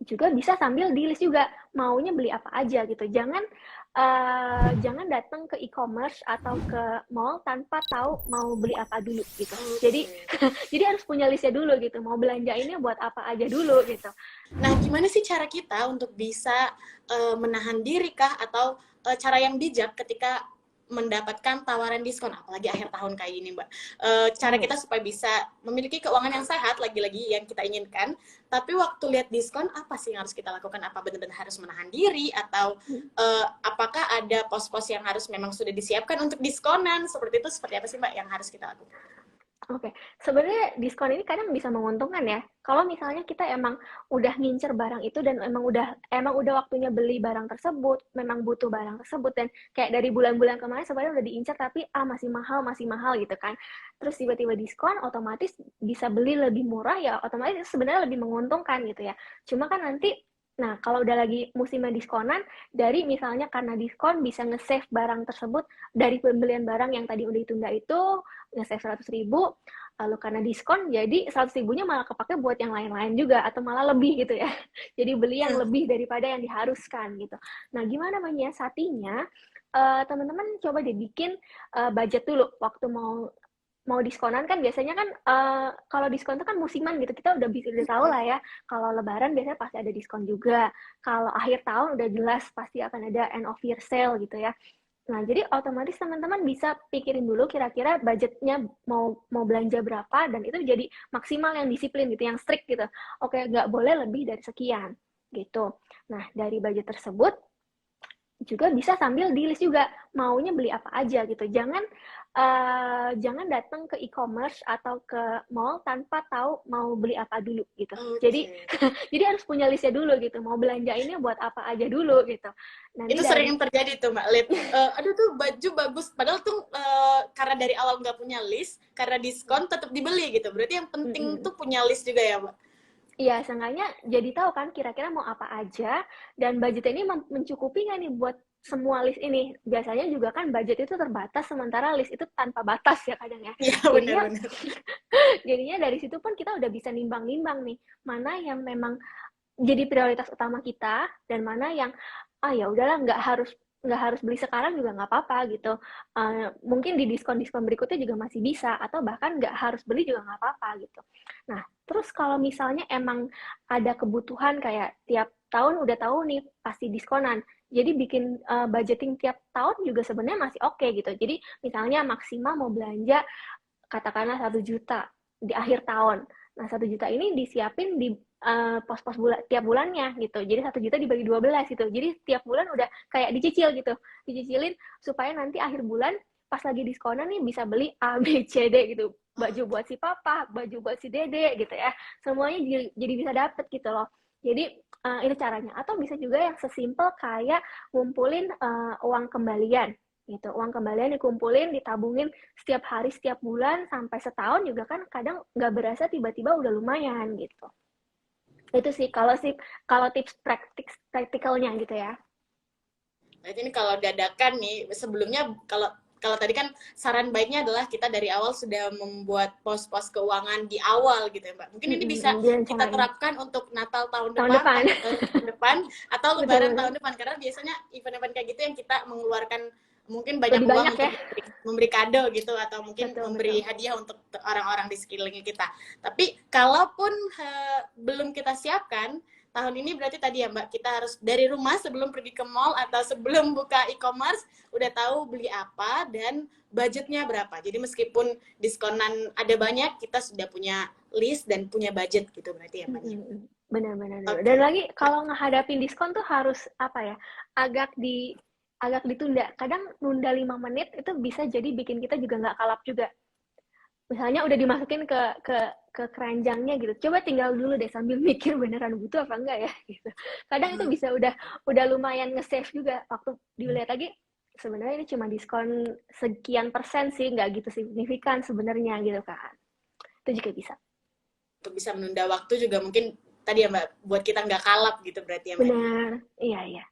juga bisa sambil di list juga maunya beli apa aja gitu. Jangan datang ke e-commerce atau ke mall tanpa tahu mau beli apa dulu gitu. Jadi Oke. jadi harus punya listnya dulu gitu. Mau belanjainnya buat apa aja dulu gitu. Nah, gimana sih cara kita untuk bisa menahan diri kah atau cara yang bijak ketika mendapatkan tawaran diskon, apalagi akhir tahun kayak gini, Mbak. Cara Hmm. kita supaya bisa memiliki keuangan yang sehat, lagi-lagi yang kita inginkan, tapi waktu lihat diskon, apa sih yang harus kita lakukan? Apa benar-benar harus menahan diri? Atau apakah ada pos-pos yang harus memang sudah disiapkan untuk diskonan? Seperti itu, seperti apa sih, Mbak, yang harus kita lakukan? Oke, sebenarnya diskon ini kadang bisa menguntungkan ya. Kalau misalnya kita emang udah ngincer barang itu dan emang udah waktunya beli barang tersebut, memang butuh barang tersebut dan kayak dari bulan-bulan kemarin sebenarnya udah diincar tapi masih mahal gitu kan. Terus tiba-tiba diskon, otomatis bisa beli lebih murah ya, otomatis sebenarnya lebih menguntungkan gitu ya. Cuma kan nanti, nah kalau udah lagi musimnya diskonan, dari misalnya karena diskon bisa nge-save barang tersebut dari pembelian barang yang tadi udah ditunda itu, nge-save 100.000, lalu karena diskon jadi 100 ribunya malah kepake buat yang lain-lain juga atau malah lebih gitu ya. Jadi beli yang lebih daripada yang diharuskan gitu. Nah, gimana menyiasatinya? Teman-teman coba deh bikin budget dulu waktu mau mau diskonan kan biasanya kan kalau diskon itu kan musiman gitu kita udah tahu lah ya kalau lebaran biasanya pasti ada diskon juga kalau akhir tahun udah jelas pasti akan ada end of year sale gitu ya. Nah, jadi otomatis teman-teman bisa pikirin dulu kira-kira budgetnya mau belanja berapa dan itu jadi maksimal yang disiplin gitu, yang strict gitu. Oke, nggak boleh lebih dari sekian gitu. Nah, dari budget tersebut juga bisa sambil di list juga maunya beli apa aja gitu. Jangan datang ke e-commerce atau ke mall tanpa tahu mau beli apa dulu gitu. Jadi Oke. jadi harus punya listnya dulu gitu. Mau belanjainnya buat apa aja dulu gitu. Nanti Itu dari sering terjadi tuh, Mbak, lihat, aduh tuh baju bagus, padahal tuh karena dari awal nggak punya list, karena diskon tetap dibeli gitu. Berarti yang penting tuh punya list juga ya, Mbak? Iya, seenggaknya jadi tahu kan kira-kira mau apa aja dan budget ini mencukupi nggak nih buat semua list ini. Biasanya juga kan budget itu terbatas, sementara list itu tanpa batas ya kadang ya. Iya, Jadinya benar-benar. jadinya dari situ pun kita udah bisa nimbang-nimbang nih, mana yang memang jadi prioritas utama kita dan mana yang ya udahlah nggak harus beli sekarang juga nggak apa-apa gitu. Mungkin di diskon-diskon berikutnya juga masih bisa atau bahkan nggak harus beli juga nggak apa-apa gitu. Nah, terus kalau misalnya emang ada kebutuhan kayak tiap tahun udah tahu nih pasti diskonan. Jadi bikin budgeting tiap tahun juga sebenarnya masih oke gitu. Jadi misalnya maksimal mau belanja katakanlah 1 juta di akhir tahun. Nah, 1 juta ini disiapin di pos-pos tiap bulannya gitu. Jadi 1 juta dibagi 12 gitu. Jadi tiap bulan udah kayak dicicil gitu. Dicicilin supaya nanti akhir bulan pas lagi diskonan nih bisa beli A, B, C, D gitu. Baju buat si papa, baju buat si dede gitu ya. Semuanya jadi bisa dapet gitu loh. Jadi itu caranya. Atau bisa juga yang sesimpel kayak ngumpulin uang kembalian gitu. Uang kembalian dikumpulin, ditabungin setiap hari, setiap bulan, sampai setahun juga kan kadang nggak berasa tiba-tiba udah lumayan gitu. Itu sih, kalau tips praktikalnya gitu ya. Berarti ini kalau dadakan nih, sebelumnya kalau kalau tadi kan saran baiknya adalah kita dari awal sudah membuat pos-pos keuangan di awal gitu ya, Mbak. Mungkin ini bisa kita Direncanain. terapkan untuk Natal tahun Tahun depan, depan. akhir tahun depan, atau Lebaran Betul-betul. tahun depan. Karena biasanya event-event kayak gitu yang kita mengeluarkan mungkin banyak Lebih uang banyak ya. untuk memberi kado gitu, atau mungkin memberi Betul-betul. hadiah untuk orang-orang di sekeliling kita. Tapi kalaupun belum kita siapkan, tahun ini berarti tadi ya Mbak, kita harus dari rumah sebelum pergi ke mall atau sebelum buka e-commerce udah tahu beli apa dan budgetnya berapa. Jadi meskipun diskonan ada banyak, kita sudah punya list dan punya budget gitu berarti ya Mbak ya. Benar-benar dulu. Dan Oke. lagi kalau ngehadapin diskon tuh harus apa ya? Agak ditunda. Kadang nunda 5 menit itu bisa jadi bikin kita juga nggak kalap juga. Misalnya udah dimasukin ke keranjangnya gitu. Coba tinggal dulu deh sambil mikir beneran butuh apa enggak ya gitu. Kadang itu bisa udah lumayan nge-save juga waktu dilihat lagi sebenarnya ini cuma diskon sekian persen sih, nggak gitu signifikan sebenarnya gitu kan. Itu juga bisa. Untuk bisa menunda waktu juga mungkin tadi ya Mbak, buat kita nggak kalap gitu berarti ya Mbak ya. Benar. Iya, iya.